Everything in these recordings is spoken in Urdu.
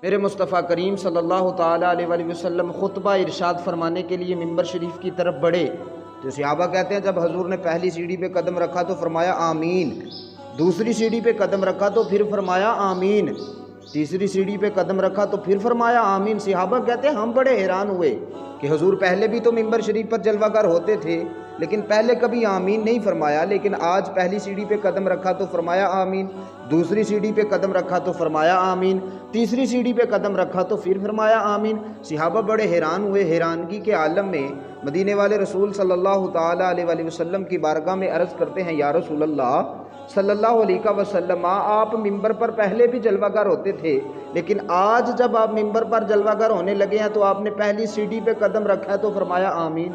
میرے مصطفیٰ کریم صلی اللہ تعالیٰ علیہ وآلہ وسلم خطبہ ارشاد فرمانے کے لیے ممبر شریف کی طرف بڑھے تو صحابہ کہتے ہیں جب حضور نے پہلی سیڑھی پہ قدم رکھا تو فرمایا آمین، دوسری سیڑھی پہ قدم رکھا تو پھر فرمایا آمین، تیسری سیڑھی پہ قدم رکھا تو پھر فرمایا آمین۔ صحابہ کہتے ہیں ہم بڑے حیران ہوئے کہ حضور پہلے بھی تو ممبر شریف پر جلوہ گر ہوتے تھے لیکن پہلے کبھی آمین نہیں فرمایا، لیکن آج پہلی سیڑھی پہ قدم رکھا تو فرمایا آمین، دوسری سیڑھی پہ قدم رکھا تو فرمایا آمین، تیسری سیڑھی پہ قدم رکھا تو پھر فرمایا آمین۔ صحابہ بڑے حیران ہوئے، حیرانگی کے عالم میں مدینے والے رسول صلی اللہ تعالیٰ علیہ وآلہ وسلم کی بارگاہ میں عرض کرتے ہیں یا رسول اللہ صلی اللہ علیہ وسلم، آپ ممبر پر پہلے بھی جلوہ گر ہوتے تھے لیکن آج جب آپ ممبر پر جلوہ گر ہونے لگے ہیں تو آپ نے پہلی سیڑھی پہ قدم رکھا تو فرمایا آمین،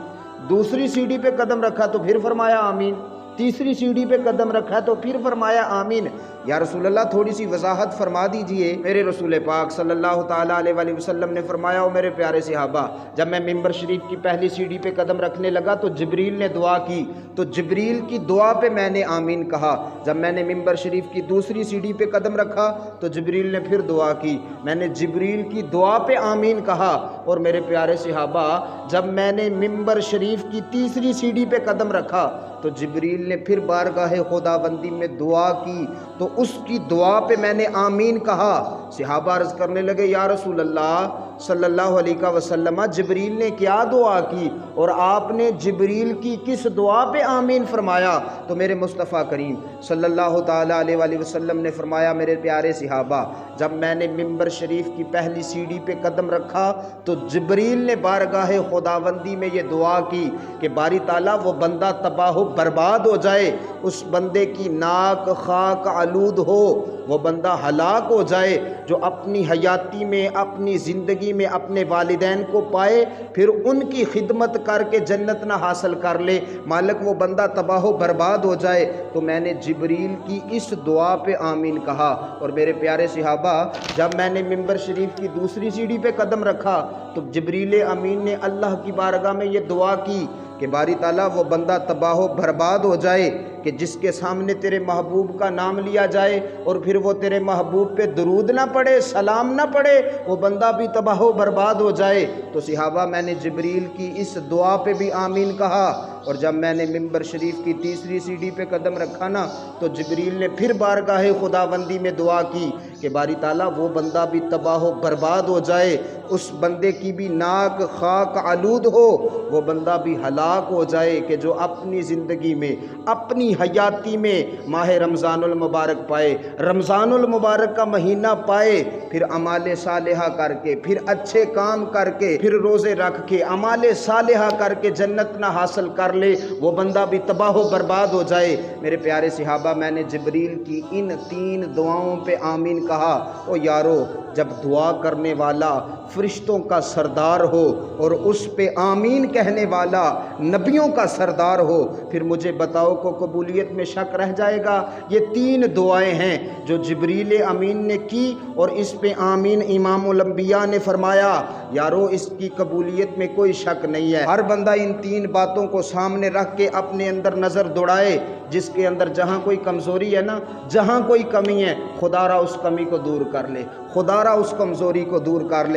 دوسری سیڑھی پہ قدم رکھا تو پھر فرمایا آمین، تیسری سیڑھی پہ قدم رکھا تو پھر فرمایا آمین۔ یا رسول اللہ تھوڑی سی وضاحت فرما دیجئے۔ میرے رسول پاک صلی اللہ تعالیٰ علیہ وآلہ وسلم نے فرمایا او میرے پیارے صحابہ، جب میں ممبر شریف کی پہلی سیڑھی پہ قدم رکھنے لگا تو جبریل نے دعا کی، تو جبریل کی دعا پہ میں نے آمین کہا۔ جب میں نے ممبر شریف کی دوسری سیڑھی پہ قدم رکھا تو جبریل نے پھر دعا کی، میں نے جبریل کی دعا پہ آمین کہا۔ اور میرے پیارے صحابہ جب میں نے ممبر شریف کی تیسری سیڑھی پہ قدم رکھا تو جبریل نے پھر بارگاہ خداوندی میں دعا کی تو اس کی دعا پہ میں نے آمین کہا۔ صحابہ عرض کرنے لگے یا رسول اللہ صلی اللہ علیہ وسلم، جبریل نے کیا دعا کی اور آپ نے جبریل کی کس دعا پہ آمین فرمایا؟ تو میرے مصطفیٰ کریم صلی اللہ تعالیٰ علیہ وآلہ وسلم نے فرمایا میرے پیارے صحابہ، جب میں نے ممبر شریف کی پہلی سیڑھی پہ قدم رکھا تو جبریل نے بارگاہ خداوندی میں یہ دعا کی کہ باری تعالیٰ وہ بندہ تباہ و برباد ہو جائے، اس بندے کی ناک خاک آلود ہو، وہ بندہ ہلاک ہو جائے جو اپنی حیاتی میں اپنی زندگی میں اپنے والدین کو پائے پھر ان کی خدمت کر کے جنت نہ حاصل کر لے، مالک وہ بندہ تباہ و برباد ہو جائے۔ تو میں نے جبریل کی اس دعا پہ آمین کہا۔ اور میرے پیارے صحابہ جب میں نے ممبر شریف کی دوسری سیڑھی پہ قدم رکھا تو جبریل امین نے اللہ کی بارگاہ میں یہ دعا کی کہ باری تعالیٰ وہ بندہ تباہ و برباد ہو جائے کہ جس کے سامنے تیرے محبوب کا نام لیا جائے اور پھر وہ تیرے محبوب پہ درود نہ پڑھے، سلام نہ پڑھے، وہ بندہ بھی تباہ و برباد ہو جائے۔ تو صحابہ میں نے جبریل کی اس دعا پہ بھی آمین کہا۔ اور جب میں نے ممبر شریف کی تیسری سیڑھی پہ قدم رکھا نا تو جبریل نے پھر بارگاہ خداوندی میں دعا کی کہ باری تعالیٰ وہ بندہ بھی تباہ و برباد ہو جائے، اس بندے کی بھی ناک خاک آلود ہو، وہ بندہ بھی ہلاک ہو جائے کہ جو اپنی زندگی میں اپنی حیاتی میں ماہ رمضان المبارک پائے، رمضان المبارک کا مہینہ پائے، پھر اعمال صالحہ کر کے، پھر اچھے کام کر کے، پھر روزے رکھ کے، اعمال صالحہ کر کے جنت نہ حاصل کر لے، وہ بندہ بھی تباہ و برباد ہو جائے۔ میرے پیارے صحابہ میں نے جبریل کی ان تین دعاؤں پہ آمین کہا۔ او یارو، جب دعا کرنے والا فرشتوں کا سردار ہو اور اس پہ آمین کہنے والا نبیوں کا سردار ہو، پھر مجھے بتاؤ کو قبولیت میں شک رہ جائے گا؟ یہ تین دعائیں ہیں جو جبریل امین نے کی اور اس پہ آمین امام الانبیاء نے فرمایا۔ یارو اس کی قبولیت میں کوئی شک نہیں ہے۔ ہر بندہ ان تین باتوں کو سامنے رکھ کے اپنے اندر نظر دوڑائے، جس کے اندر جہاں کوئی کمزوری ہے نا، جہاں کوئی کمی ہے، خدا را اس کمی کو دور کر لے، خدا را اس کمزوری کو دور کر لے۔